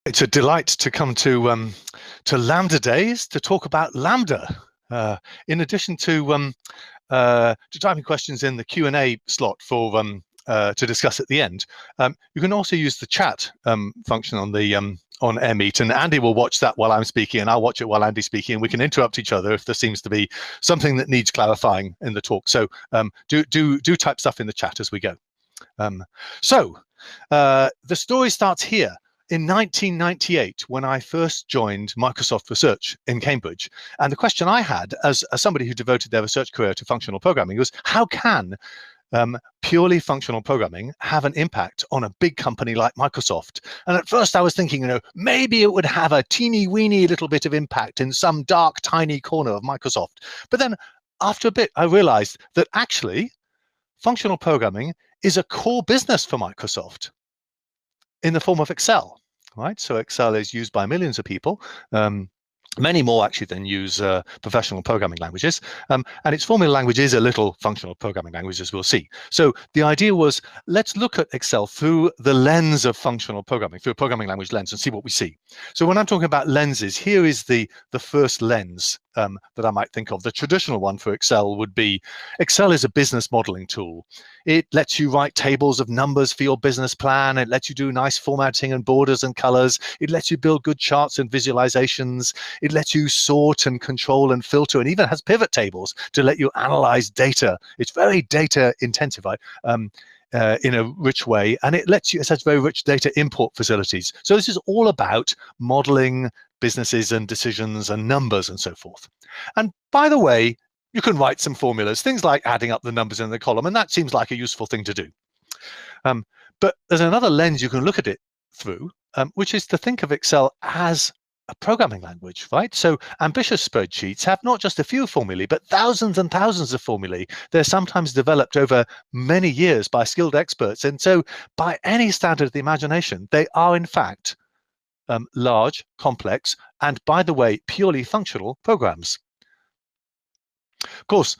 It's a delight to come to Lambda Days to talk about Lambda. In addition to typing questions in the Q&A slot for to discuss at the end, you can also use the chat function on the on AirMeet, and Andy will watch that while I'm speaking, and I'll watch it while Andy's speaking, and we can interrupt each other if there seems to be something that needs clarifying in the talk. So do type stuff in the chat as we go. The story starts here. In 1998, when I first joined Microsoft Research in Cambridge, and the question I had as somebody who devoted their research career to functional programming was, how can purely functional programming have an impact on a big company like Microsoft? And at first I was thinking, maybe it would have a teeny weeny little bit of impact in some dark, tiny corner of Microsoft. But then after a bit, I realized that actually functional programming is a core business for Microsoft in the form of Excel, right? So Excel is used by millions of people, many more actually than use professional programming languages. And its formula language is a little functional programming language, as we'll see. So the idea was, let's look at Excel through the lens of functional programming, through a programming language lens, and see what we see. So when I'm talking about lenses, here is the first lens that I might think of. The traditional one for Excel would be, Excel is a business modeling tool. It lets you write tables of numbers for your business plan. It lets you do nice formatting and borders and colors. It lets you build good charts and visualizations. It lets you sort and control and filter, and even has pivot tables to let you analyze data. It's very data intensive, right? In a rich way, and it has very rich data import facilities. So this is all about modeling businesses and decisions and numbers and so forth. And by the way, you can write some formulas, things like adding up the numbers in the column, and that seems like a useful thing to do. But there's another lens you can look at it through, which is to think of Excel as a programming language, right? So ambitious spreadsheets have not just a few formulae, but thousands and thousands of formulae. They're sometimes developed over many years by skilled experts. And so by any standard of the imagination, they are in fact large, complex, and by the way, purely functional programs. Of course,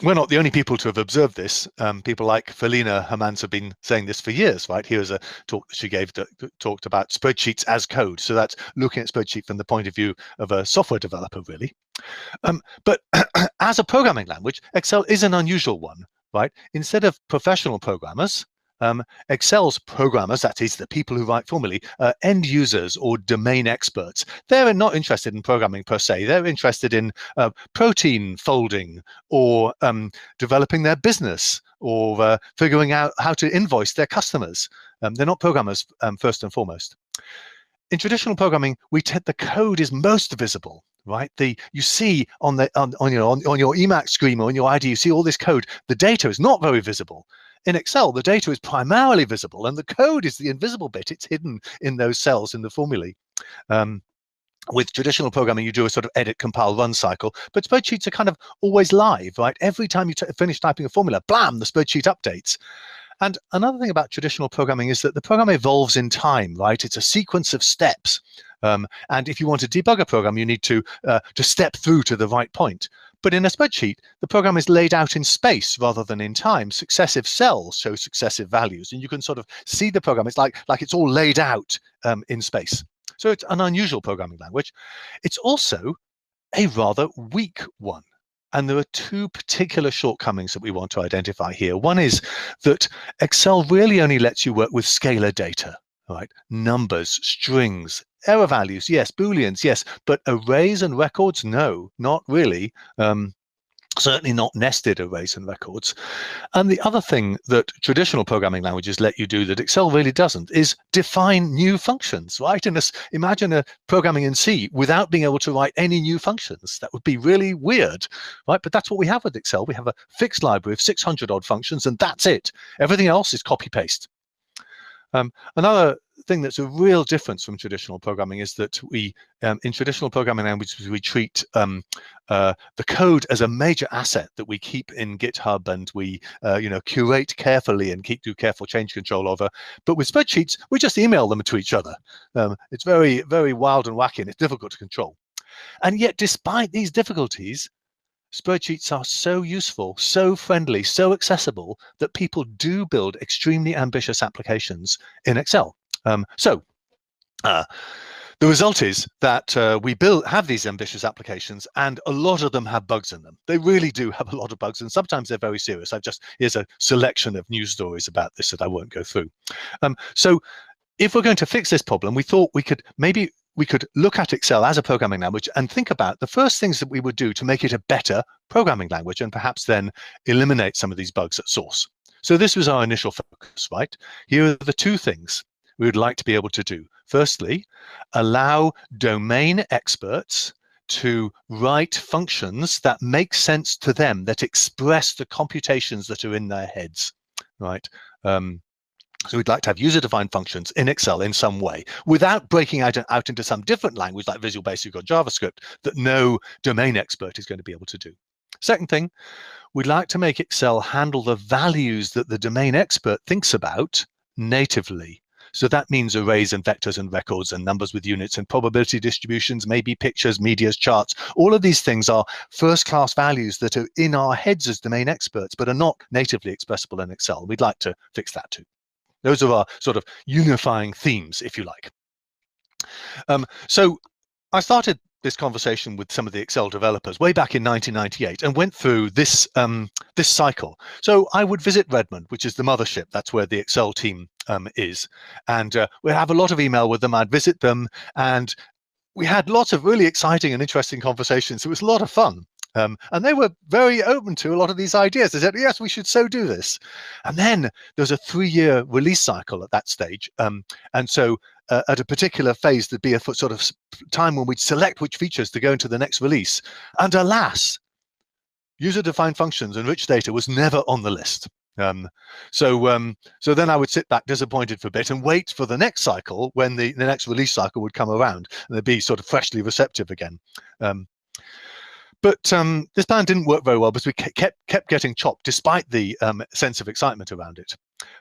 we're not the only people to have observed this. People like Felina Hermans have been saying this for years, right? Here's a talk that she gave that talked about spreadsheets as code. So that's looking at spreadsheet from the point of view of a software developer, really. But as a programming language, Excel is an unusual one, right? Instead of professional programmers, Excel's programmers, that is the people who write formulae, end users or domain experts. They're not interested in programming per se. They're interested in protein folding or developing their business or figuring out how to invoice their customers. They're not programmers first and foremost. In traditional programming, the code is most visible, right? You see on your Emacs screen or on your IDE, you see all this code. The data is not very visible. In Excel, the data is primarily visible, and the code is the invisible bit. It's hidden in those cells in the formulae. With traditional programming, you do a sort of edit, compile, run cycle, but spreadsheets are kind of always live, right? Every time you finish typing a formula, blam, the spreadsheet updates. And another thing about traditional programming is that the program evolves in time, right? It's a sequence of steps. And if you want to debug a program, you need to step through to the right point. But in a spreadsheet, the program is laid out in space rather than in time. Successive cells show successive values, and you can sort of see the program. It's like it's all laid out in space. So it's an unusual programming language. It's also a rather weak one. And there are two particular shortcomings that we want to identify here. One is that Excel really only lets you work with scalar data, right? Numbers, strings, error values, yes. Booleans, yes. But arrays and records, no, not really. Certainly not nested arrays and records. And the other thing that traditional programming languages let you do that Excel really doesn't is define new functions, right? Imagine a programming in C without being able to write any new functions. That would be really weird, right? But that's what we have with Excel. We have a fixed library of 600 odd functions, and that's it. Everything else is copy-paste. Another thing that's a real difference from traditional programming is that in traditional programming languages, we treat the code as a major asset that we keep in GitHub and we curate carefully and do careful change control over. But with spreadsheets, we just email them to each other. It's very, very wild and wacky, and it's difficult to control. And yet, despite these difficulties, spreadsheets are so useful, so friendly, so accessible that people do build extremely ambitious applications in Excel. So Uh, the result is that we have these ambitious applications, and a lot of them have bugs in them. They really do have a lot of bugs, and sometimes they're very serious. Here's a selection of news stories about this that I won't go through. So if we're going to fix this problem, we thought we could look at Excel as a programming language and think about the first things that we would do to make it a better programming language, and perhaps then eliminate some of these bugs at source. So this was our initial focus, right? Here are the two things we would like to be able to do. Firstly, allow domain experts to write functions that make sense to them, that express the computations that are in their heads, right? So we'd like to have user-defined functions in Excel in some way, without breaking out into some different language like Visual Basic or JavaScript that no domain expert is going to be able to do. Second thing, we'd like to make Excel handle the values that the domain expert thinks about natively. So that means arrays and vectors and records and numbers with units and probability distributions, maybe pictures, medias, charts. All of these things are first-class values that are in our heads as domain experts, but are not natively expressible in Excel. We'd like to fix that too. Those are our sort of unifying themes, if you like. So I started this conversation with some of the Excel developers way back in 1998 and went through this this cycle. So I would visit Redmond, which is the mothership. That's where the Excel team is. And we'd have a lot of email with them. I'd visit them, and we had lots of really exciting and interesting conversations. It was a lot of fun. And they were very open to a lot of these ideas. They said, yes, we should so do this. And then there was a 3-year release cycle at that stage. And so at a particular phase, there'd be a sort of time when we'd select which features to go into the next release. And alas, user-defined functions and rich data was never on the list. So then I would sit back disappointed for a bit and wait for the next cycle, when the next release cycle would come around, and they'd be sort of freshly receptive again. But this plan didn't work very well because we kept getting chopped despite the sense of excitement around it.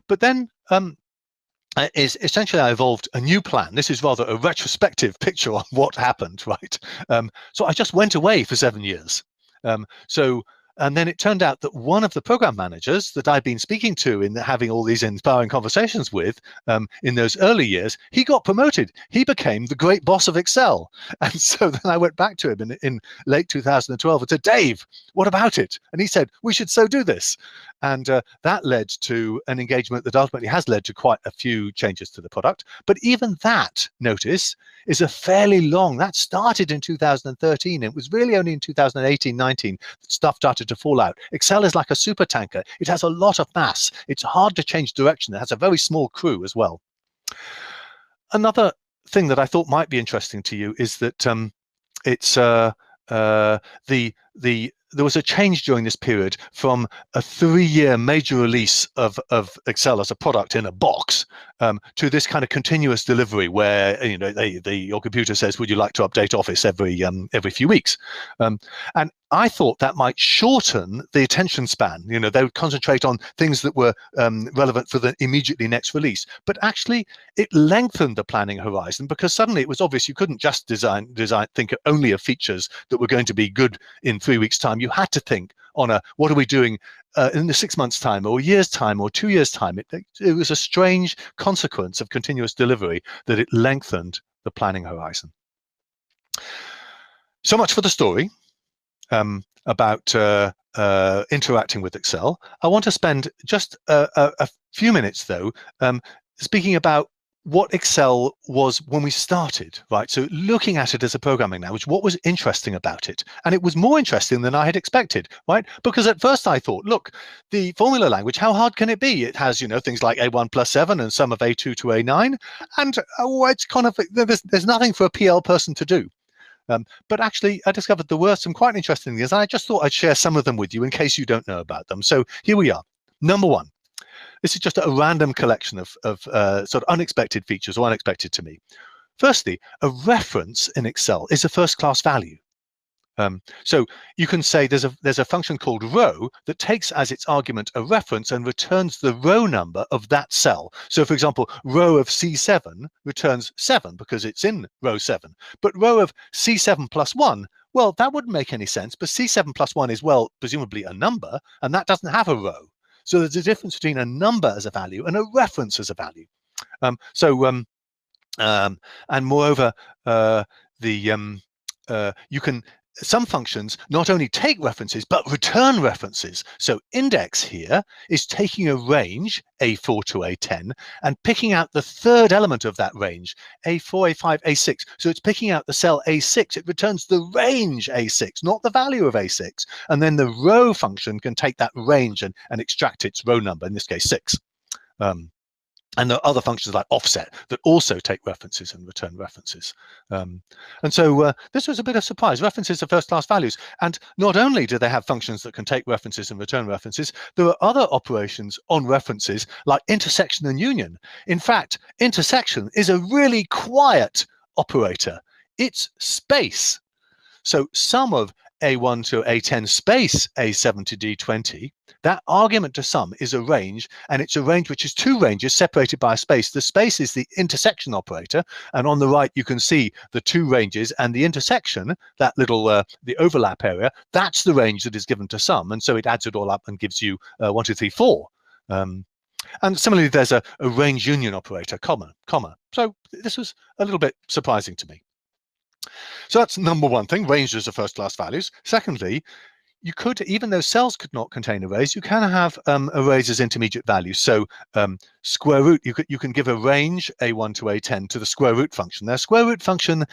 But then essentially I evolved a new plan. This is rather a retrospective picture on what happened, right? So I just went away for 7 years. And then it turned out that one of the program managers that I'd been speaking to in having all these inspiring conversations with in those early years, he got promoted. He became the great boss of Excel. And so then I went back to him in late 2012 and said, Dave, what about it? And he said, we should so do this. And that led to an engagement that ultimately has led to quite a few changes to the product. But even that, notice, is a fairly long, that started in 2013. It was really only in 2018-19 that stuff started to fall out. Excel is like a super tanker. It has a lot of mass. It's hard to change direction. It has a very small crew as well. Another thing that I thought might be interesting to you is that there was a change during this period from a 3-year major release of Excel as a product in a box to this kind of continuous delivery where your computer says, "Would you like to update Office every few weeks?" And I thought that might shorten the attention span. They would concentrate on things that were relevant for the immediately next release. But actually, it lengthened the planning horizon, because suddenly it was obvious you couldn't just think only of features that were going to be good in 3 weeks' time. You had to think on what are we doing in the 6 months' time, or a year's time, or 2 years' time. It was a strange consequence of continuous delivery that it lengthened the planning horizon. So much for the story about interacting with Excel. I want to spend just a few minutes, though, speaking about what Excel was when we started, right? So looking at it as a programming language, what was interesting about it? And it was more interesting than I had expected, right? Because at first I thought, look, the formula language, how hard can it be? It has, things like A1 plus 7 and sum of A2 to A9. And it's kind of, there's nothing for a PL person to do. But actually, I discovered there were some quite interesting things. And I just thought I'd share some of them with you in case you don't know about them. So here we are. Number one. This is just a random collection of sort of unexpected features, or unexpected to me. Firstly, a reference in Excel is a first-class value. So you can say there's a function called row that takes as its argument a reference and returns the row number of that cell. So for example, row of C7 returns 7 because it's in row 7. But row of C7 plus 1, well, that wouldn't make any sense, but C7 plus 1 is, well, presumably a number, and that doesn't have a row. So there's a difference between a number as a value and a reference as a value. And moreover, you can some functions not only take references but return references. So index here is taking a range A4 to A10 and picking out the third element of that range, A4, A5, A6. So it's picking out the cell A6. It returns the range A6, not the value of A6. And then the row function can take that range and extract its row number, in this case 6. And there are other functions like offset that also take references and return references. And so this was a bit of a surprise. References are first-class values. And not only do they have functions that can take references and return references, there are other operations on references like intersection and union. In fact, intersection is a really quiet operator. It's space. So sum of A1 to A10 space A7 to D20, that argument to sum is a range, and it's a range which is two ranges separated by a space. The space is the intersection operator, and on the right you can see the two ranges, and the intersection, that little the overlap area, that's the range that is given to sum, and so it adds it all up and gives you 1, 2, 3, 4. And similarly, there's a range union operator, comma. So this was a little bit surprising to me. So that's number one thing, ranges are first-class values. Secondly, you could, even though cells could not contain arrays, you can have arrays as intermediate values. So square root, you can give a range A1 to A10 to the square root function. Now, square root function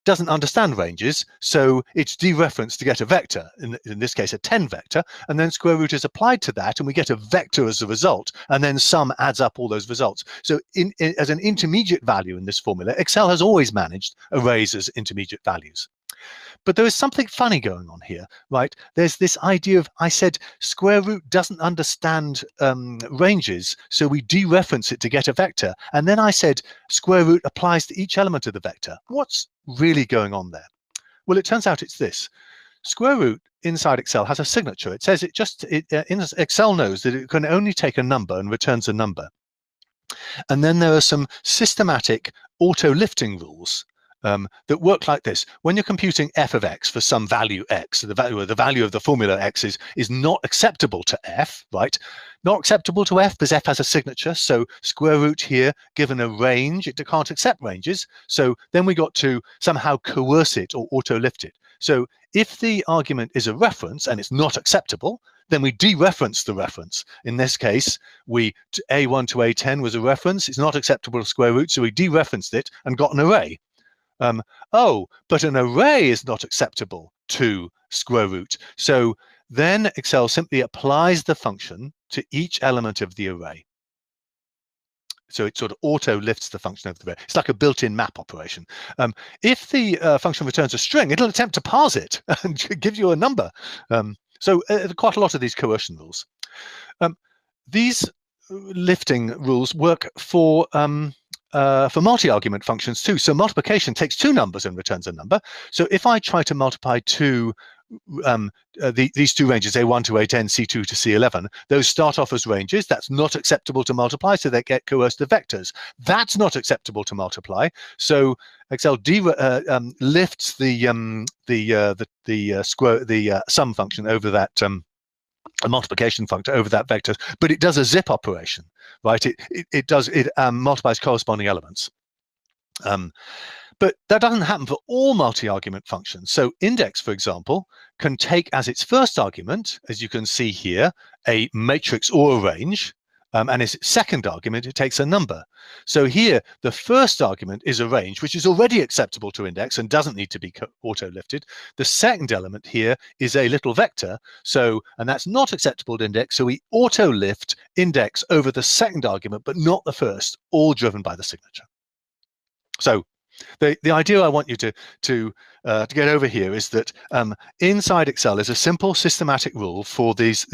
doesn't understand ranges, so it's dereferenced to get a vector, in this case a 10 vector, and then square root is applied to that, and we get a vector as a result, and then sum adds up all those results. So as an intermediate value in this formula, Excel has always managed arrays as intermediate values. But there is something funny going on here, right? There's this idea of, I said, square root doesn't understand ranges, so we dereference it to get a vector. And then I said, square root applies to each element of the vector. What's really going on there? Well, it turns out it's this. Square root inside Excel has a signature. It says Excel knows that it can only take a number and returns a number. And then there are some systematic auto-lifting rules that work like this. When you're computing f of x for some value x, the value of the formula x is not acceptable to f, right? Not acceptable to f because f has a signature. So square root here, given a range, it can't accept ranges. So then we got to somehow coerce it or auto-lift it. So if the argument is a reference and it's not acceptable, then we dereference the reference. In this case, A1 to A10 was a reference. It's not acceptable to square root, so we dereferenced it and got an array. But an array is not acceptable to square root. So then Excel simply applies the function to each element of the array. So it sort of auto-lifts the function over the array. It's like a built-in map operation. If the function returns a string, it'll attempt to parse it and give you a number. So quite a lot of these coercion rules. These lifting rules work for multi-argument functions too. So multiplication takes two numbers and returns a number. So if I try to multiply these two ranges, A1 to A10, C2 to C11, those start off as ranges. That's not acceptable to multiply, so they get coerced to vectors. That's not acceptable to multiply. So Excel lifts the sum function over that a multiplication function over that vector, but it does a zip operation, right? It multiplies corresponding elements. But that doesn't happen for all multi-argument functions. So index, for example, can take as its first argument, as you can see here, a matrix or a range, and as its second argument, it takes a number. So here, the first argument is a range, which is already acceptable to index and doesn't need to be auto-lifted. The second element here is a little vector, and that's not acceptable to index, so we auto-lift index over the second argument, but not the first, all driven by the signature. So the idea I want you to get over here is that inside Excel is a simple systematic rule for these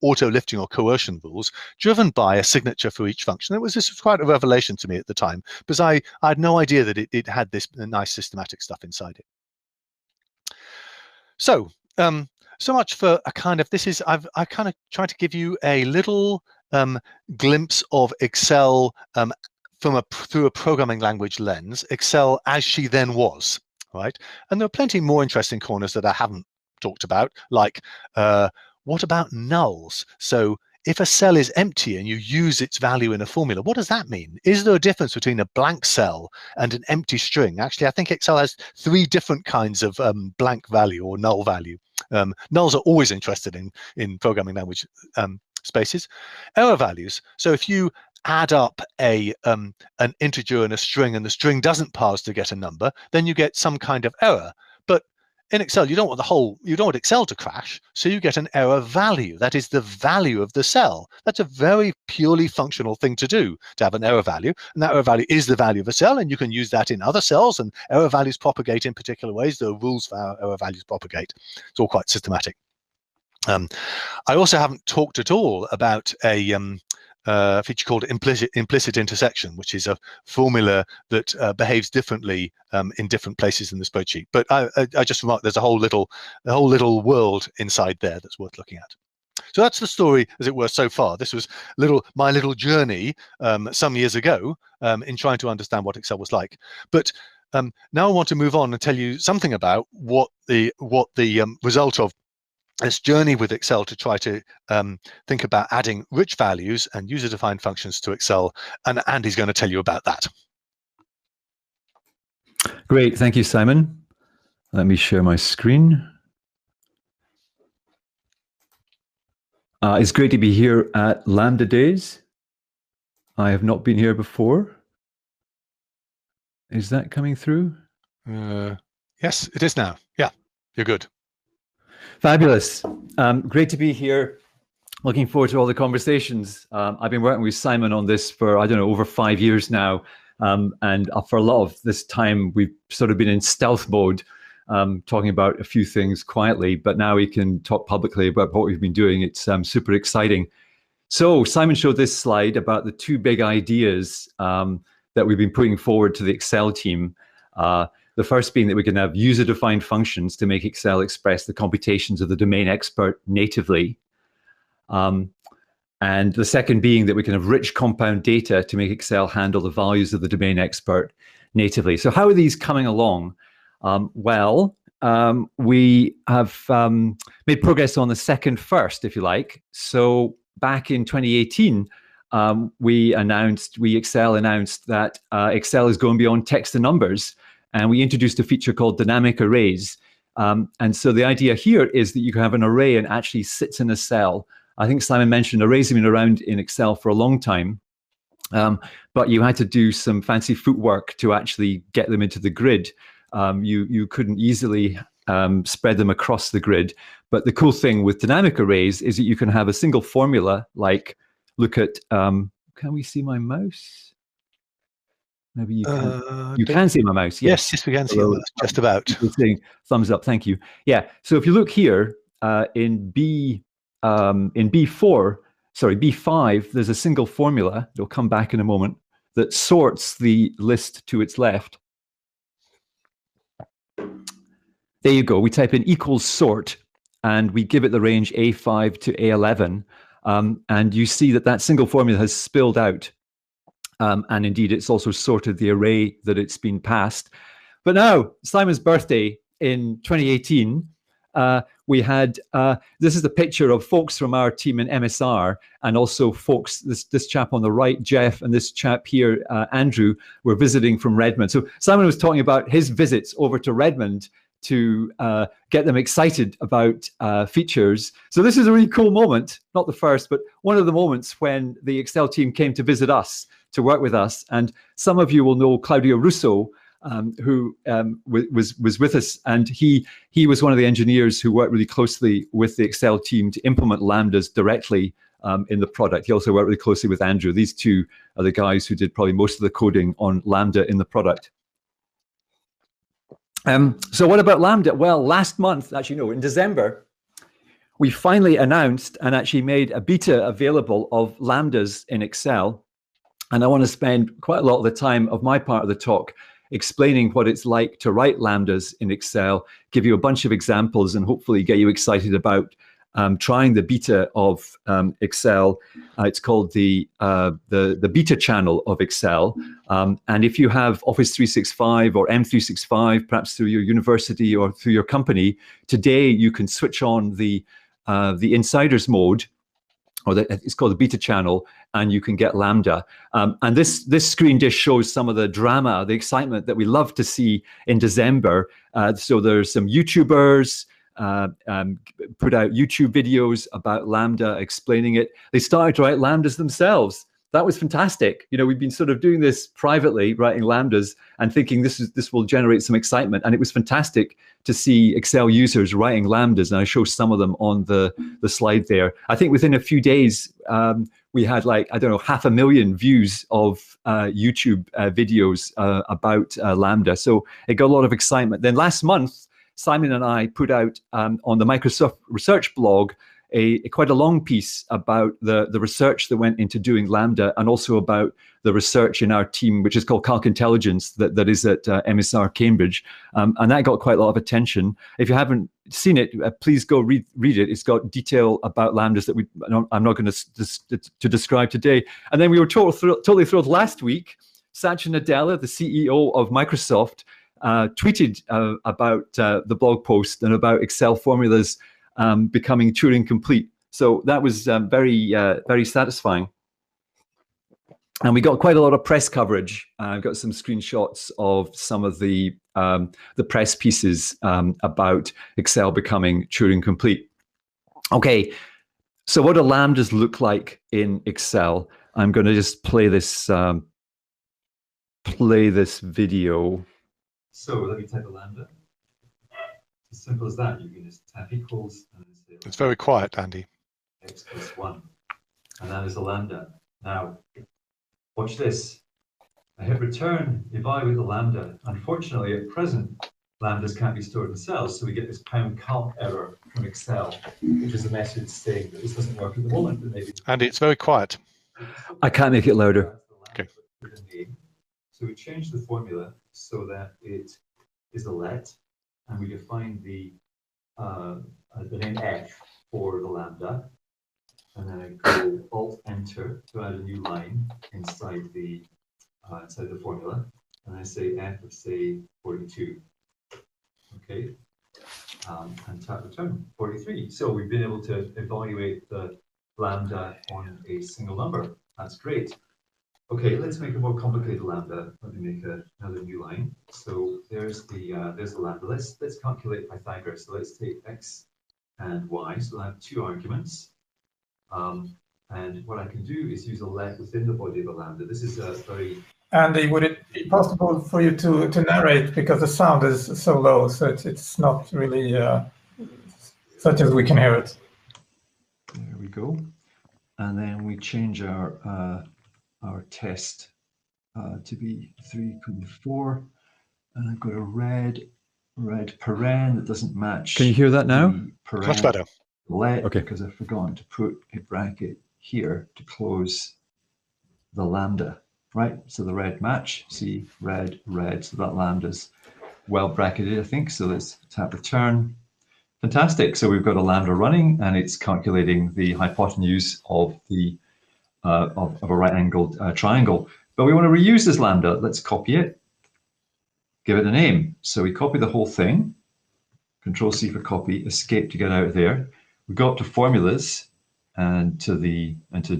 auto-lifting or coercion rules driven by a signature for each function. This was quite a revelation to me at the time because I had no idea that it had this nice systematic stuff inside it. So so much for a kind of I kind of tried to give you a little glimpse of Excel through a programming language lens, Excel as she then was, right? And there are plenty more interesting corners that I haven't talked about, like what about nulls? So if a cell is empty and you use its value in a formula, what does that mean? Is there a difference between a blank cell and an empty string? Actually, I think Excel has 3 different kinds of blank value or null value. Nulls are always interested in programming language spaces. Error values. So if you add up an integer and a string, and the string doesn't parse to get a number, then you get some kind of error. But in Excel, you don't want Excel to crash, so you get an error value. That is the value of the cell. That's a very purely functional thing to do, to have an error value, and that error value is the value of a cell, and you can use that in other cells, and error values propagate in particular ways. There are rules for how error values propagate. It's all quite systematic. I also haven't talked at all about a feature called implicit intersection, which is a formula that behaves differently in different places in the spreadsheet. But I just remarked there's a whole little world inside there that's worth looking at. So that's the story, as it were, so far. This was my little journey some years ago in trying to understand what Excel was like. But now I want to move on and tell you something about what the result of this journey with Excel to try to think about adding rich values and user-defined functions to Excel, and Andy's going to tell you about that. Great, thank you, Simon. Let me share my screen. It's great to be here at Lambda Days. I have not been here before. Is that coming through? Yes, it is now. Yeah, you're good. Fabulous. Great to be here. Looking forward to all the conversations. I've been working with Simon on this for, I don't know, over 5 years now. And for a lot of this time, we've sort of been in stealth mode, talking about a few things quietly, but now we can talk publicly about what we've been doing. It's super exciting. So Simon showed this slide about the 2 big ideas that we've been putting forward to the Excel team. The first being that we can have user-defined functions to make Excel express the computations of the domain expert natively. And the second being that we can have rich compound data to make Excel handle the values of the domain expert natively. So how are these coming along? We have made progress on the second first, if you like. So back in 2018, Excel announced that Excel is going beyond text and numbers. And we introduced a feature called dynamic arrays. And so the idea here is that you can have an array and actually sits in a cell. I think Simon mentioned arrays have been around in Excel for a long time, but you had to do some fancy footwork to actually get them into the grid. You couldn't easily spread them across the grid. But the cool thing with dynamic arrays is that you can have a single formula, like look at, can we see my mouse? Maybe you can. You can see my mouse. Yes, we can see your mouse, just about. Saying thumbs up, thank you. Yeah. So if you look here in B5, there's a single formula. It'll come back in a moment that sorts the list to its left. There you go. We type in equals sort, and we give it the range A5 to A11, and you see that single formula has spilled out. And indeed, it's also sorted the array that it's been passed. But now, Simon's birthday in 2018, we had, this is the picture of folks from our team in MSR, and also folks, this chap on the right, Jeff, and this chap here, Andrew, were visiting from Redmond. So Simon was talking about his visits over to Redmond to get them excited about features. So this is a really cool moment, not the first, but one of the moments when the Excel team came to visit us, to work with us. And some of you will know Claudio Russo, who was with us, and he was one of the engineers who worked really closely with the Excel team to implement Lambdas directly in the product. He also worked really closely with Andrew. These two are the guys who did probably most of the coding on Lambda in the product. So what about Lambda? Well, last month, actually no, in December, we finally announced and actually made a beta available of Lambdas in Excel. And I want to spend quite a lot of the time of my part of the talk explaining what it's like to write Lambdas in Excel, give you a bunch of examples, and hopefully get you excited about trying the beta of Excel. It's called the beta channel of Excel. And if you have Office 365 or M365, perhaps through your university or through your company, today you can switch on the insiders mode it's called the beta channel, and you can get Lambda. And this screen just shows some of the drama, the excitement that we love to see in December. So there's some YouTubers put out YouTube videos about Lambda, explaining it. They started to write Lambdas themselves. That was fantastic. We've been sort of doing this privately, writing Lambdas and thinking this will generate some excitement. And it was fantastic to see Excel users writing Lambdas. And I show some of them on the slide there. I think within a few days, we had 500,000 views of YouTube videos about Lambda. So it got a lot of excitement. Then last month, Simon and I put out on the Microsoft Research blog quite a long piece about the research that went into doing Lambda, and also about the research in our team, which is called Calc Intelligence, that is at MSR Cambridge. And that got quite a lot of attention. If you haven't seen it, please go read it. It's got detail about Lambdas that I'm not going to describe today. And then we were totally thrilled last week. Satya Nadella, the CEO of Microsoft, tweeted about the blog post and about Excel formulas becoming Turing-complete. So that was very, very satisfying. And we got quite a lot of press coverage. I've got some screenshots of some of the press pieces about Excel becoming Turing-complete. Okay, so what do Lambdas look like in Excel? I'm going to just play this video. So let me type a Lambda. As simple as that. You can just tap equals. And say, it's very quiet, Andy. X plus 1. And that is a Lambda. Now, watch this. I hit return, evaluate the Lambda. Unfortunately, at present, Lambdas can't be stored in cells, so we get this #calc error from Excel, which is a message saying that this doesn't work at the moment. But maybe Andy, it's very quiet. I can't make it louder. Okay. So we change the formula so that it is a let, and we define the name F for the Lambda, and then I go Alt-Enter to add a new line inside the formula, and I say F of, say, 42. Okay, and tap return 43. So we've been able to evaluate the Lambda on a single number. That's great. Okay, let's make a more complicated Lambda. Let me make another new line. So there's the Lambda. Let's calculate Pythagoras. So let's take X and Y. So I have two arguments. And what I can do is use a let within the body of the Lambda. This is a very... Andy, would it be possible for you to narrate, because the sound is so low, so it's not really such as we can hear it. There we go. And then we change our test to be 3.4, and I've got a red paren that doesn't match. Can you hear that now? Much better. Let, okay. Because I've forgotten to put a bracket here to close the Lambda, right? So the red match, see, red, so that Lambda's well bracketed, I think. So let's tap return. Fantastic. So we've got a Lambda running, and it's calculating the hypotenuse of the of a right-angled triangle. But we want to reuse this Lambda. Let's copy it, give it a name. So we copy the whole thing, Control-C for copy, escape to get out of there. We go up to formulas and to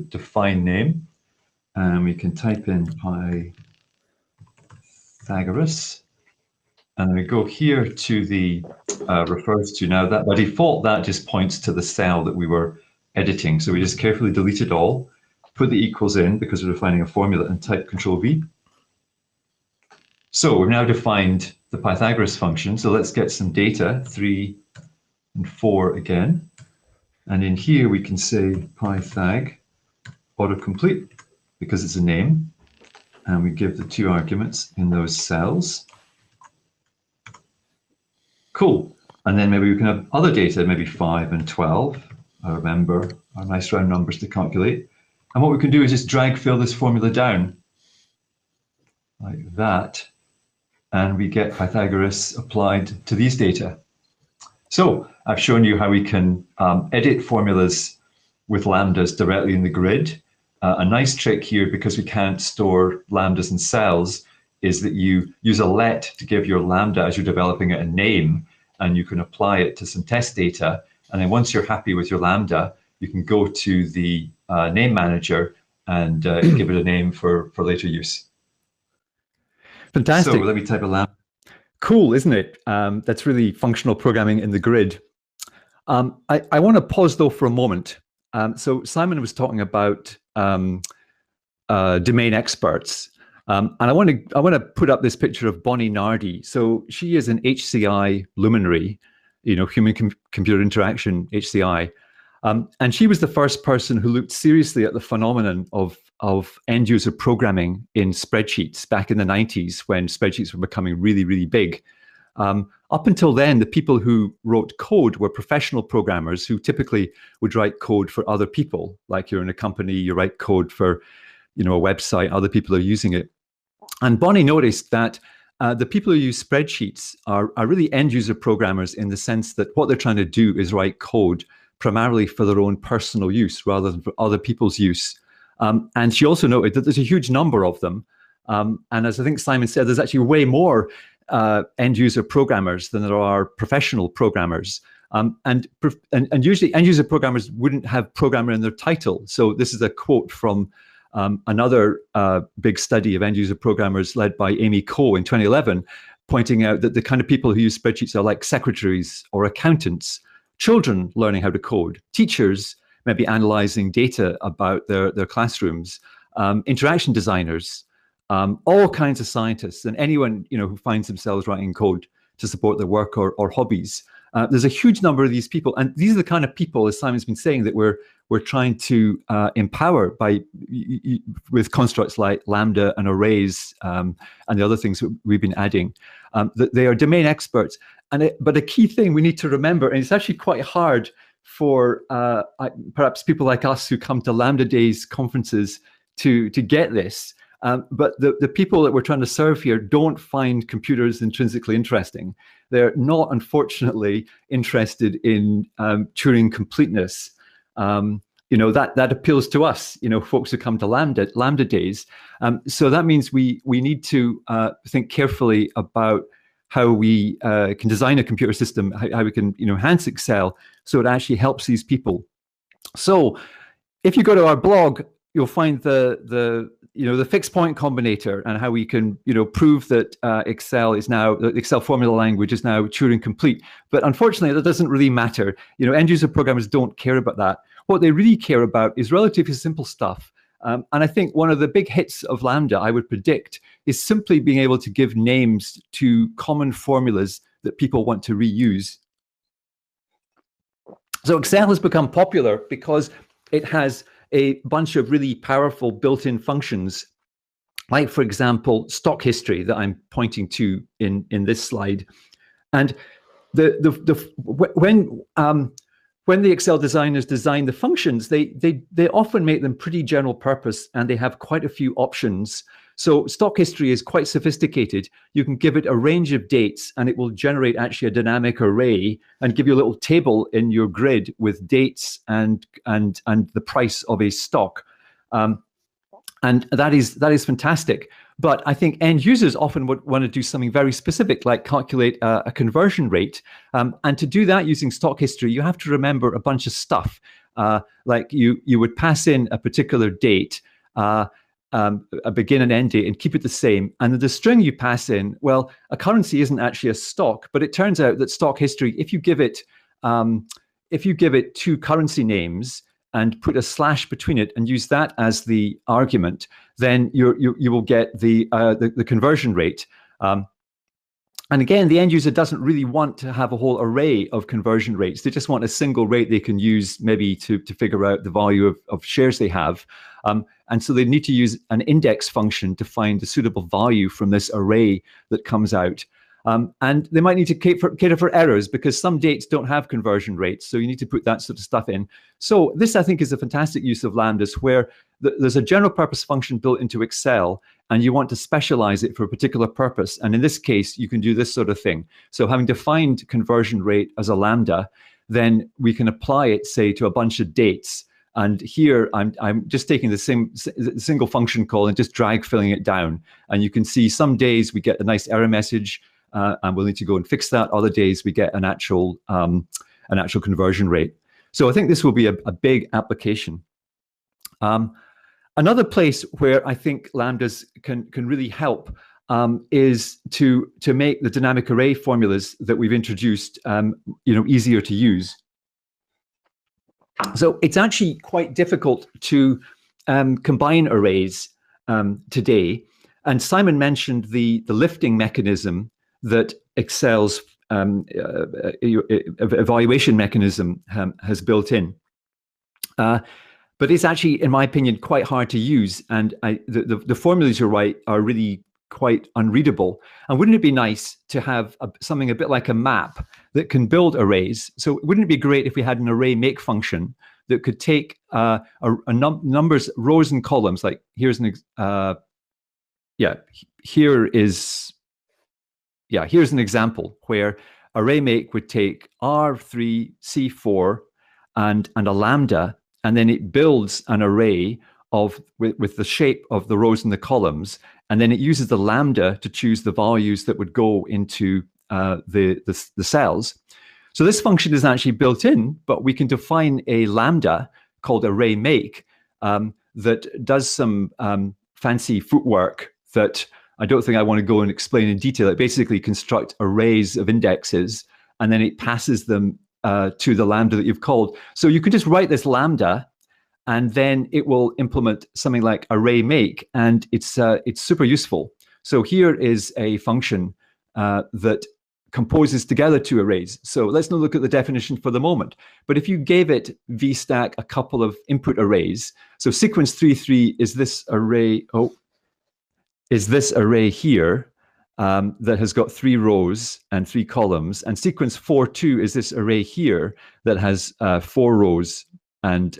define name, and we can type in Pythagoras, and then we go here to the refers to. Now that by default that just points to the cell that we were editing. So we just carefully delete it all, put the equals in because we're defining a formula, and type Control-V. So we've now defined the Pythagoras function. So let's get some data, 3 and 4 again. And in here we can say Pythag autocomplete because it's a name. And we give the two arguments in those cells. Cool. And then maybe we can have other data, maybe 5 and 12. I remember our nice round numbers to calculate. And what we can do is just fill this formula down like that. And we get Pythagoras applied to these data. So I've shown you how we can edit formulas with lambdas directly in the grid. A nice trick here, because we can't store lambdas in cells, is that you use a let to give your lambda as you're developing it a name, and you can apply it to some test data. And then once you're happy with your lambda, you can go to the name manager and give it a name for later use. Fantastic. So let me type a lambda. Cool, isn't it? That's really functional programming in the grid. I want to pause though for a moment. So Simon was talking about domain experts, and I want to put up this picture of Bonnie Nardi. So she is an HCI luminary, human-computer interaction, HCI, and she was the first person who looked seriously at the phenomenon of end-user programming in spreadsheets back in the 90s when spreadsheets were becoming really, really big. Up until then, the people who wrote code were professional programmers who typically would write code for other people. Like you're in a company, you write code for a website, other people are using it. And Bonnie noticed that the people who use spreadsheets are really end-user programmers in the sense that what they're trying to do is write code primarily for their own personal use rather than for other people's use. And she also noted that there's a huge number of them. And as I think Simon said, there's actually way more end-user programmers than there are professional programmers. And usually end-user programmers wouldn't have programmer in their title. So this is a quote from another big study of end-user programmers led by Amy Coe in 2011, pointing out that the kind of people who use spreadsheets are like secretaries or accountants, children learning how to code, teachers maybe analyzing data about their classrooms, interaction designers, all kinds of scientists, and anyone who finds themselves writing code to support their work or hobbies. There's a huge number of these people, and these are the kind of people, as Simon's been saying, that we're trying to empower with constructs like lambda and arrays and the other things that we've been adding. That they are domain experts, but a key thing we need to remember, and it's actually quite hard for perhaps people like us who come to Lambda Days conferences to get this. But the people that we're trying to serve here don't find computers intrinsically interesting. They're not, unfortunately, interested in Turing completeness. That appeals to us, folks who come to Lambda Days. So that means we need to think carefully about how we can design a computer system, how we can enhance Excel so it actually helps these people. So if you go to our blog, you'll find the fixed point combinator and how we can prove that the Excel formula language is now Turing complete. But unfortunately, that doesn't really matter. End user programmers don't care about that. What they really care about is relatively simple stuff. And I think one of the big hits of Lambda, I would predict, is simply being able to give names to common formulas that people want to reuse. So Excel has become popular because it has a bunch of really powerful built-in functions, like, for example, stock history that I'm pointing to in this slide. And when the Excel designers design the functions, they often make them pretty general purpose, and they have quite a few options. So stock history is quite sophisticated. You can give it a range of dates, and it will generate actually a dynamic array and give you a little table in your grid with dates and the price of a stock. And that is fantastic. But I think end users often would want to do something very specific, like calculate a conversion rate. And to do that using stock history, you have to remember a bunch of stuff. Like you would pass in a particular date, a begin and end date, and keep it the same. And the string you pass in, well, a currency isn't actually a stock, but it turns out that stock history, if you give it two currency names and put a slash between it and use that as the argument, then you will get the conversion rate. And again, the end user doesn't really want to have a whole array of conversion rates. They just want a single rate they can use maybe to figure out the value of shares they have. And so they need to use an index function to find the suitable value from this array that comes out. And they might need to cater for errors because some dates don't have conversion rates. So you need to put that sort of stuff in. So this, I think, is a fantastic use of lambdas where there's a general purpose function built into Excel and you want to specialize it for a particular purpose. And in this case, you can do this sort of thing. So having defined conversion rate as a lambda, then we can apply it, say, to a bunch of dates. And here I'm just taking the single function call and just drag filling it down. And you can see some days we get a nice error message. And we'll need to go and fix that. Other days we get an actual conversion rate. So I think this will be a big application. Another place where I think lambdas can really help is to make the dynamic array formulas that we've introduced easier to use. So it's actually quite difficult to combine arrays today. And Simon mentioned the lifting mechanism that Excel's evaluation mechanism has built in. But it's actually, in my opinion, quite hard to use. And the formulas you write are really quite unreadable. And wouldn't it be nice to have something a bit like a map that can build arrays? So wouldn't it be great if we had an array make function that could take numbers, rows and columns? Like here's an here's an example where array make would take R3, C4, and a lambda, and then it builds an array with the shape of the rows and the columns, and then it uses the lambda to choose the values that would go into the cells. So this function is actually built in, but we can define a lambda called array make that does some fancy footwork that I don't think I want to go and explain in detail. It basically constructs arrays of indexes, and then it passes them to the lambda that you've called. So you can just write this lambda, and then it will implement something like array make, and it's super useful. So here is a function that composes together two arrays. So let's not look at the definition for the moment. But if you gave it vstack a couple of input arrays, so sequence 3.3 is this array. Is this array here that has got 3 rows and 3 columns, and sequence 4.2 is this array here that has 4 rows, and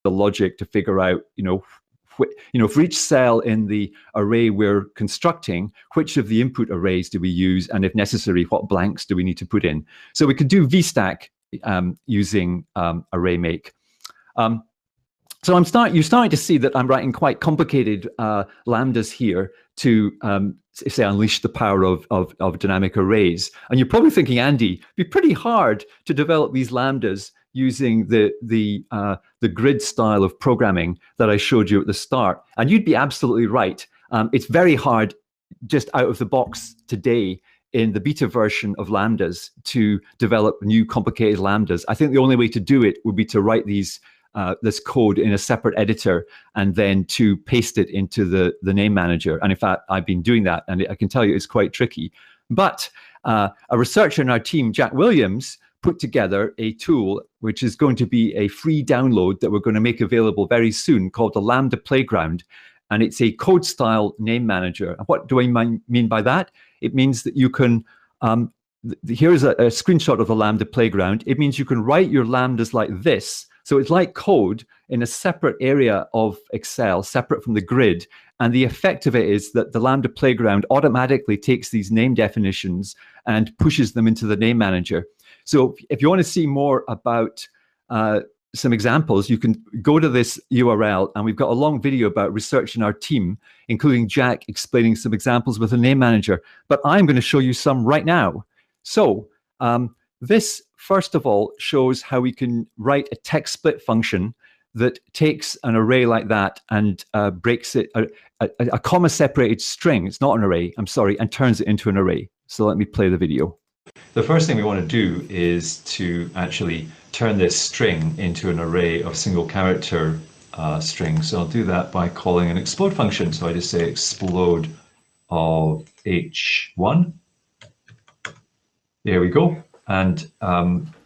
the logic to figure out, for each cell in the array we're constructing, which of the input arrays do we use, and if necessary, what blanks do we need to put in? So we could do vstack using array make. So you're starting to see that I'm writing quite complicated lambdas here to say unleash the power of dynamic arrays. And you're probably thinking, Andy, it'd be pretty hard to develop these lambdas using the grid style of programming that I showed you at the start. And you'd be absolutely right. It's very hard just out of the box today in the beta version of lambdas to develop new complicated lambdas. I think the only way to do it would be to write this code in a separate editor and then to paste it into the name manager. And in fact, I've been doing that, and I can tell you it's quite tricky. But a researcher in our team, Jack Williams, put together a tool which is going to be a free download that we're going to make available very soon, called the Lambda Playground. And it's a code style name manager. And what do I mean by that? It means that you can, here's a screenshot of the Lambda Playground. It means you can write your lambdas like this. So it's like code in a separate area of Excel, separate from the grid. And the effect of it is that the Lambda Playground automatically takes these name definitions and pushes them into the name manager. So if you want to see more about some examples, you can go to this URL, and we've got a long video about research in our team, including Jack explaining some examples with a name manager. But I'm going to show you some right now. So this, first of all, shows how we can write a text split function that takes an array like that and breaks it, a comma-separated string, it's not an array, I'm sorry, and turns it into an array. So let me play the video. The first thing we want to do is to actually turn this string into an array of single character strings. So I'll do that by calling an explode function. So I just say explode of h1. There we go. And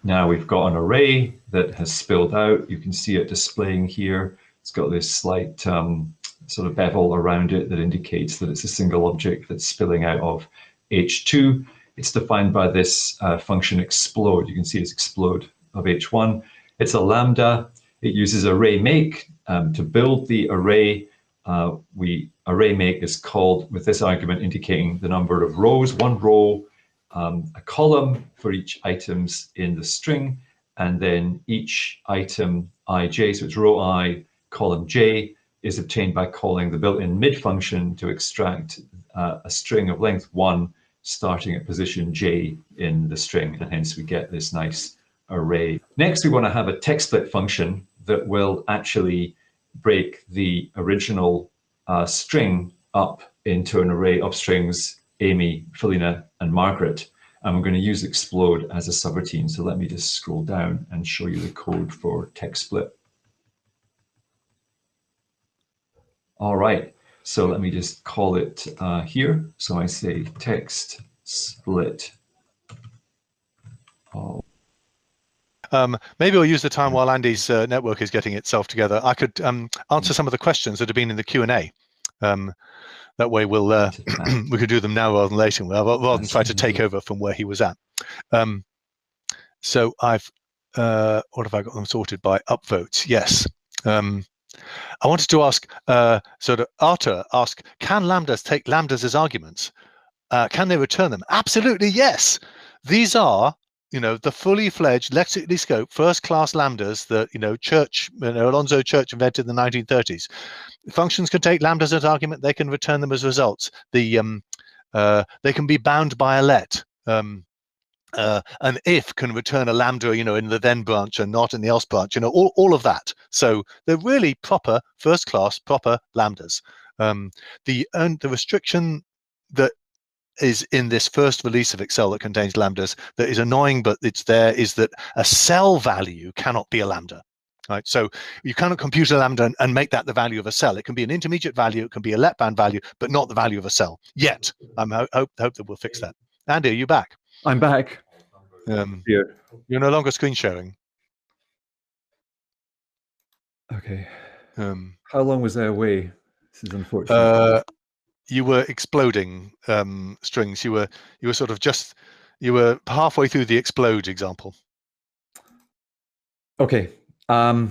now we've got an array that has spilled out. You can see it displaying here. It's got this slight sort of bevel around it that indicates that it's a single object that's spilling out of h2. It's defined by this function explode. You can see it's explode of h1. It's a lambda. It uses array make to build the array. Array make is called with this argument indicating the number of rows, one row, a column for each items in the string, and then each item ij, so it's row I, column j, is obtained by calling the built-in mid function to extract a string of length 1 starting at position j in the string, and hence we get this nice array. Next, we want to have a text split function that will actually break the original string up into an array of strings, Amy, Felina, and Margaret. And we're going to use explode as a subroutine. So let me just scroll down and show you the code for text split. All right, so let me just call it here. So I say text split. Oh. Maybe we'll use the time while Andy's network is getting itself together. I could answer some of the questions that have been in the Q&A. That way we'll we could do them now rather than later, rather than try to take over from where he was at. So I've, what have I got them sorted by? Upvotes, yes. I wanted to ask, sort of Arthur asked, can lambdas take lambdas as arguments? Can they return them? Absolutely, yes. These are, the fully fledged, lexically scoped, first-class lambdas that, Church, Alonzo Church invented in the 1930s. Functions can take lambdas as argument. They can return them as results. They can be bound by a let. An if can return a lambda, in the then branch and not in the else branch, all of that. So they're really proper, first-class, proper lambdas. The restriction that is in this first release of Excel that contains lambdas that is annoying, but it's there, is that a cell value cannot be a lambda. Right, so you cannot compute a lambda and make that the value of a cell. It can be an intermediate value, it can be a let bound value, but not the value of a cell yet. I hope that we'll fix that. Andy, are you back? I'm back. You're no longer screen sharing. Okay. How long was I away? This is unfortunate. You were exploding strings. You were sort of you were halfway through the explode example. Okay. Right.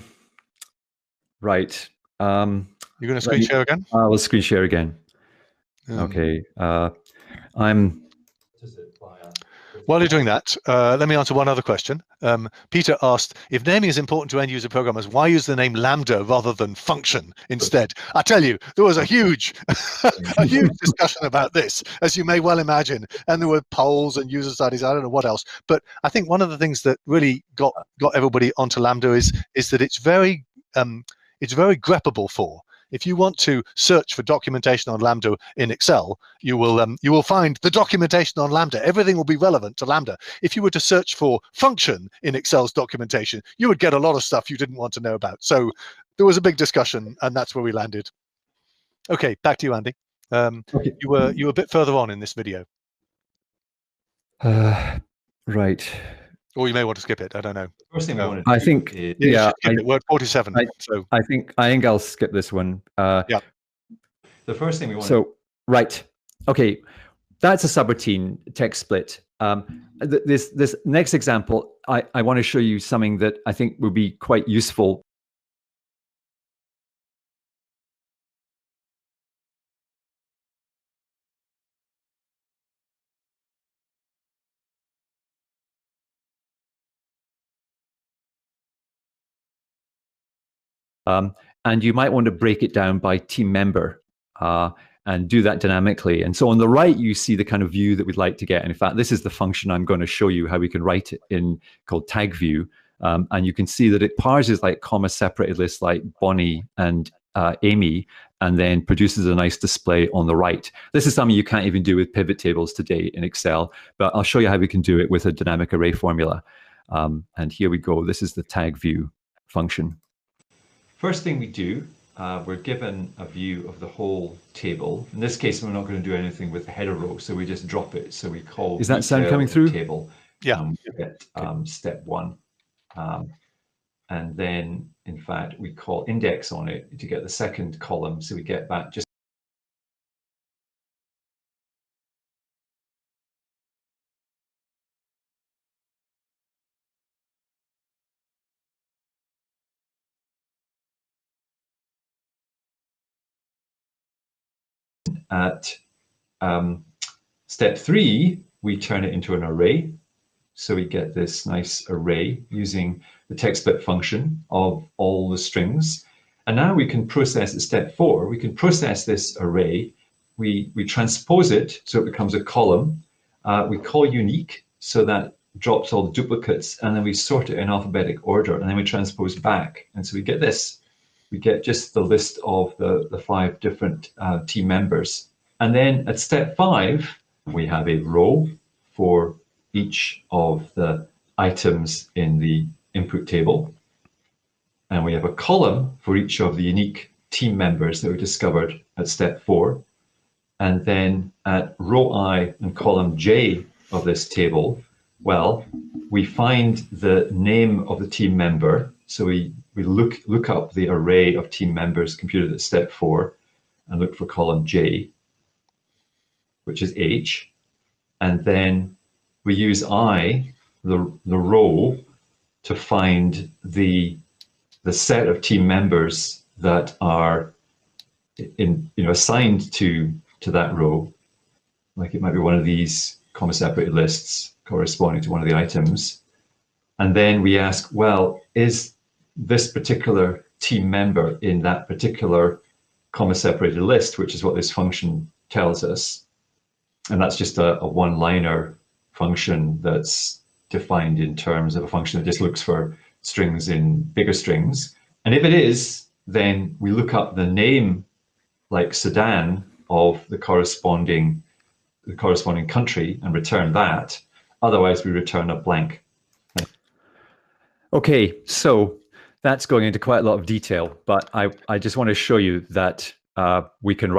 You're going to screen share again? I'll screen share again. Okay. While you're doing that, let me answer one other question. Peter asked, if naming is important to end-user programmers, why use the name lambda rather than function instead? I tell you, there was a huge discussion about this, as you may well imagine, and there were polls and user studies, I don't know what else. But I think one of the things that really got everybody onto lambda is that it's very greppable for. If you want to search for documentation on Lambda in Excel, you will find the documentation on Lambda. Everything will be relevant to Lambda. If you were to search for function in Excel's documentation, you would get a lot of stuff you didn't want to know about. So there was a big discussion, and that's where we landed. Okay, back to you, Andy. Okay. You were a bit further on in this video. Right. Or you may want to skip it. I don't know. First thing I think, word 47. I think I'll skip this one. Yeah. The first thing we want. So right, okay, that's a subroutine text split. This next example, I want to show you something that I think would be quite useful. And you might want to break it down by team member and do that dynamically. And so on the right, you see the kind of view that we'd like to get. And in fact, this is the function I'm going to show you how we can write it in, called tag view. And you can see that it parses like comma separated lists like Bonnie and Amy, and then produces a nice display on the right. This is something you can't even do with pivot tables today in Excel, but I'll show you how we can do it with a dynamic array formula. And here we go. This is the tag view function. First thing we do, we're given a view of the whole table. In this case, we're not going to do anything with the header row, so we just drop it. So we call Is that sound coming through? Table. Yeah. Get step one. And then, in fact, we call index on it to get the second column. So we get back just at step 3, we turn it into an array. So we get this nice array using the text split function of all the strings. And now we can process at step 4, we can process this array. We transpose it so it becomes a column. We call unique so that drops all the duplicates, and then we sort it in alphabetic order, and then we transpose back. And so we get this. We get just the list of the 5 different team members. And then at step 5, we have a row for each of the items in the input table. And we have a column for each of the unique team members that we discovered at step 4. And then at row I and column J of this table, well, we find the name of the team member. So we look up the array of team members computed at step 4 and look for column J, which is H. And then we use I, the row, to find the set of team members that are assigned to that row. Like it might be one of these comma separated lists corresponding to one of the items. And then we ask, well, is this particular team member in that particular comma separated list, which is what this function tells us. And that's just a one-liner function that's defined in terms of a function that just looks for strings in bigger strings. And if it is, then we look up the name, like Sudan, of the corresponding country and return that. Otherwise, we return a blank. Okay, so that's going into quite a lot of detail, but I just want to show you that we can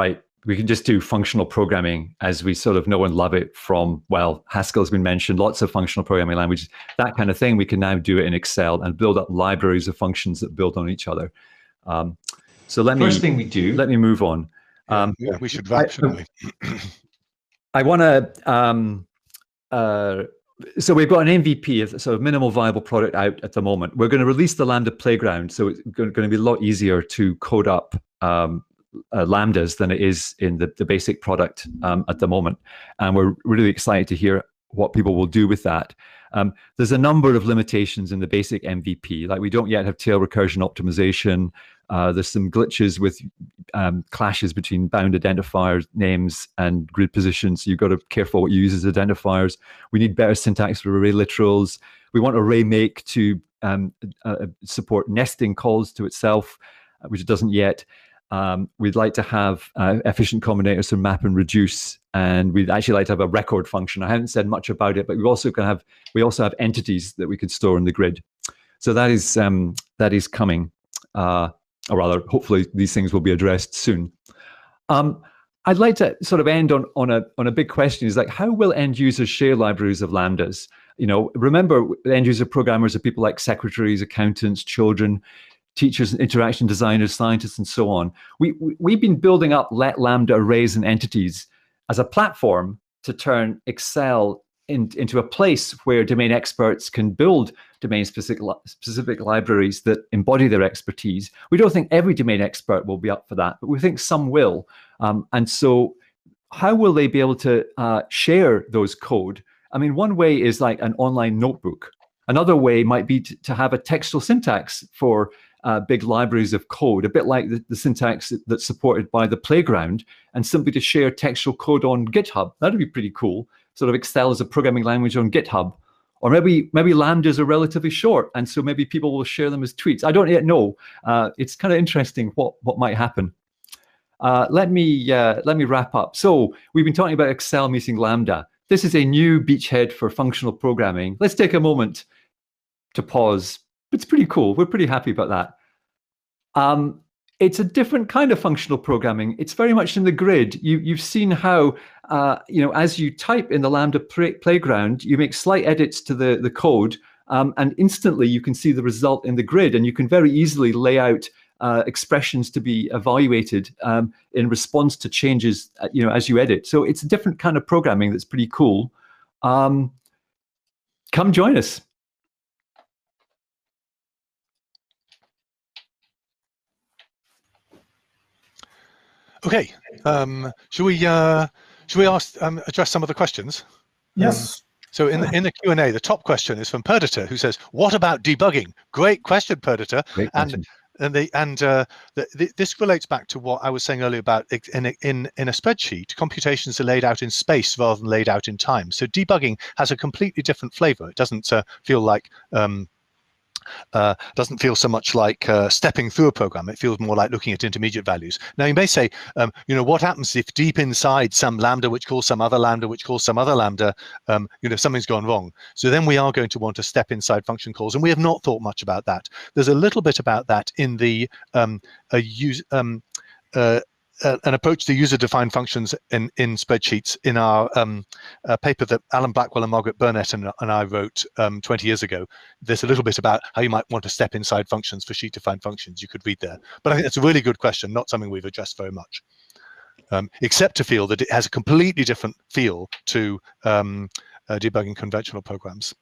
just do functional programming as we sort of know and love it from, well, Haskell's been mentioned, lots of functional programming languages, that kind of thing. We can now do it in Excel and build up libraries of functions that build on each other. So let me move on. Yeah, we should wrap, shouldn't we? I want to, so we've got an MVP, of sort of minimal viable product out at the moment. We're going to release the Lambda playground, so it's going to be a lot easier to code up lambdas than it is in the basic product at the moment. And we're really excited to hear what people will do with that. There's a number of limitations in the basic MVP, like we don't yet have tail recursion optimization. There's some glitches with clashes between bound identifiers, names, and grid positions. So you've got to be careful what you use as identifiers. We need better syntax for array literals. We want array make to support nesting calls to itself, which it doesn't yet. We'd like to have efficient combinators for map and reduce, and we'd actually like to have a record function. I haven't said much about it, but we also have entities that we can store in the grid. So that is coming. Or rather, hopefully these things will be addressed soon. I'd like to sort of end on a big question: is like, how will end users share libraries of lambdas? Remember, end user programmers are people like secretaries, accountants, children, teachers, interaction designers, scientists, and so on. We've been building up let lambda arrays and entities as a platform to turn Excel into a place where domain experts can build domain-specific libraries that embody their expertise. We don't think every domain expert will be up for that, but we think some will. And so how will they be able to share those code? I mean, one way is like an online notebook. Another way might be to have a textual syntax for big libraries of code, a bit like the syntax that's supported by the playground, and simply to share textual code on GitHub. That'd be pretty cool. Sort of Excel as a programming language on GitHub. Or maybe lambdas are relatively short, and so maybe people will share them as tweets. I don't yet know. It's kind of interesting what might happen. Let me wrap up. So we've been talking about Excel meeting Lambda. This is a new beachhead for functional programming. Let's take a moment to pause. It's pretty cool. We're pretty happy about that. It's a different kind of functional programming. It's very much in the grid. You've seen how, as you type in the Lambda playground, you make slight edits to the code, and instantly you can see the result in the grid, and you can very easily lay out expressions to be evaluated in response to changes, as you edit. So it's a different kind of programming that's pretty cool. Come join us. Okay, should we address some of the questions? Yes. So in the Q&A, the top question is from Perdita, who says, "What about debugging?" Great question, Perdita. Great question. this relates back to what I was saying earlier about in a spreadsheet, computations are laid out in space rather than laid out in time. So debugging has a completely different flavor. It doesn't feel like doesn't feel so much like stepping through a program. It feels more like looking at intermediate values. Now you may say, what happens if deep inside some lambda, which calls some other lambda, which calls some other lambda, something's gone wrong. So then we are going to want to step inside function calls, and we have not thought much about that. There's a little bit about that in the an approach to user-defined functions in spreadsheets in our paper that Alan Blackwell and Margaret Burnett and I wrote 20 years ago. There's a little bit about how you might want to step inside functions for sheet-defined functions you could read there. But I think that's a really good question, not something we've addressed very much, except to feel that it has a completely different feel to debugging conventional programs.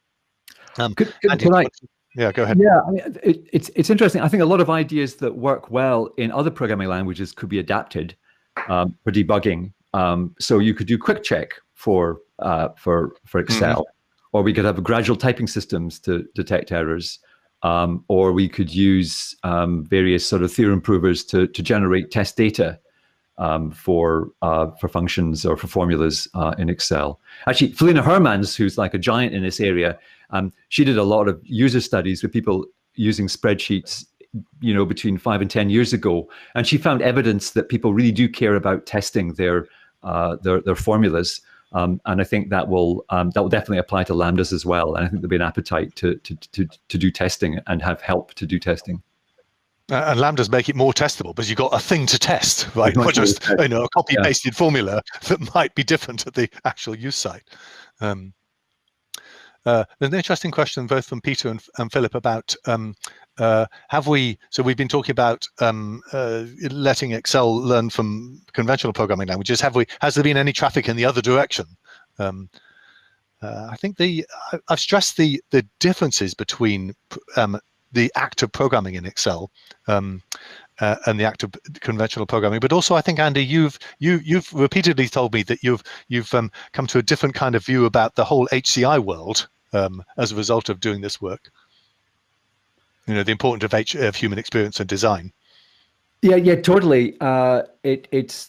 Yeah, go ahead. Yeah, I mean, it's interesting. I think a lot of ideas that work well in other programming languages could be adapted for debugging. So you could do quick check for Excel, or we could have gradual typing systems to detect errors, or we could use various sort of theorem provers to generate test data for functions or for formulas in Excel. Actually, Felina Hermans, who's like a giant in this area, she did a lot of user studies with people using spreadsheets, between 5 and 10 years ago, and she found evidence that people really do care about testing their formulas, and I think that will definitely apply to lambdas as well. And I think there'll be an appetite to do testing and have help to do testing. And lambdas make it more testable because you've got a thing to test, right? Not just a copy-pasted formula that might be different at the actual use site. There's an interesting question both from Peter and Philip about we've been talking about letting Excel learn from conventional programming languages. Has there been any traffic in the other direction? I think I've stressed the differences between the act of programming in Excel and the act of conventional programming, but also I think, Andy, you've repeatedly told me that you've come to a different kind of view about the whole HCI world as a result of doing this work. The importance of human experience and design. Yeah, totally. It's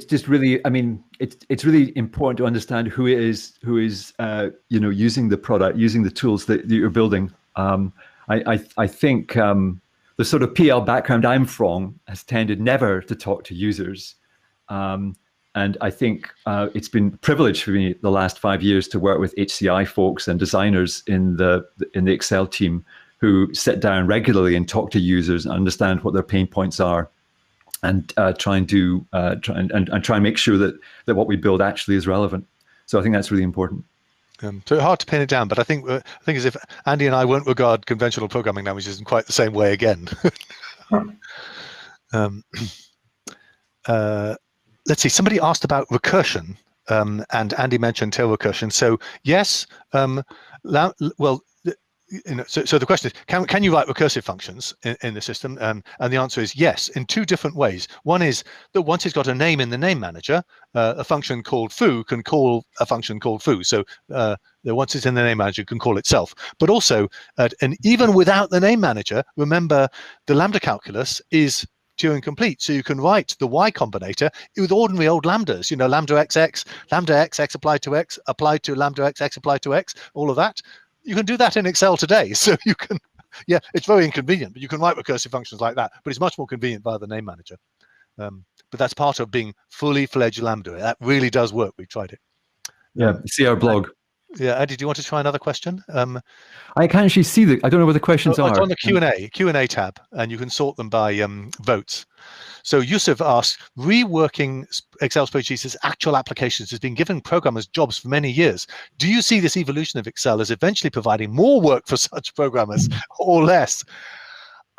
just really, I mean, it's really important to understand who is using the product, using the tools that you're building. I think the sort of PL background I'm from has tended never to talk to users. And I think it's been a privilege for me the last 5 years to work with HCI folks and designers in the Excel team who sit down regularly and talk to users and understand what their pain points are, and try and make sure that what we build actually is relevant. So I think that's really important. So hard to pin it down, but I think as if Andy and I won't regard conventional programming languages in quite the same way again. Let's see. Somebody asked about recursion, and Andy mentioned tail recursion. So yes, So the question is, can you write recursive functions in the system? And the answer is yes, in two different ways. One is that once it's got a name in the name manager, a function called foo can call a function called foo. So once it's in the name manager, it can call itself. But also, and even without the name manager, remember the lambda calculus is Turing-complete. So you can write the Y combinator with ordinary old lambdas, lambda xx applied to x, applied to lambda xx applied to x, all of that. You can do that in Excel today. So you can, it's very inconvenient, but you can write recursive functions like that. But it's much more convenient via the name manager. But that's part of being fully fledged Lambda. That really does work. We've tried it. Yeah, see our blog. Yeah, Eddie, do you want to try another question? I can actually see I don't know where the questions are. It's on the Q&A tab, and you can sort them by votes. So Yusuf asks, reworking Excel spreadsheets as actual applications has been giving programmers jobs for many years. Do you see this evolution of Excel as eventually providing more work for such programmers or less?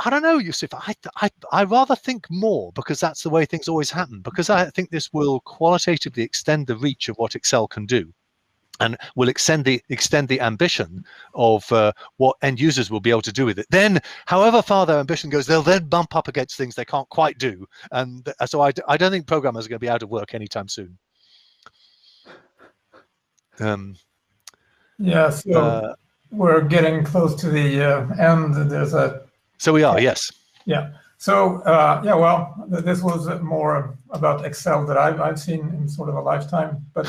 I don't know, Yusuf. I rather think more, because that's the way things always happen, because I think this will qualitatively extend the reach of what Excel can do, and will extend the ambition of what end users will be able to do with it. Then, however far their ambition goes, they'll then bump up against things they can't quite do. And so I don't think programmers are going to be out of work anytime soon. So we're getting close to the end. So we are, yes. Yeah. So well, this was more about Excel that I've seen in sort of a lifetime, but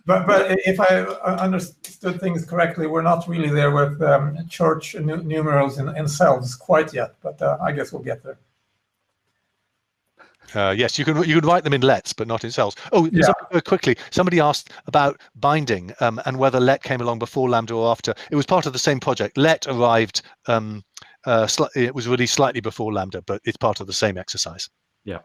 but if I understood things correctly, we're not really there with Church numerals in cells quite yet, but I guess we'll get there. Yes, you can write them in lets, but not in cells. Oh, Yeah. very quickly, somebody asked about binding and whether let came along before Lambda or after. It was part of the same project. Let arrived. It was released slightly before Lambda, but it's part of the same exercise. Yeah.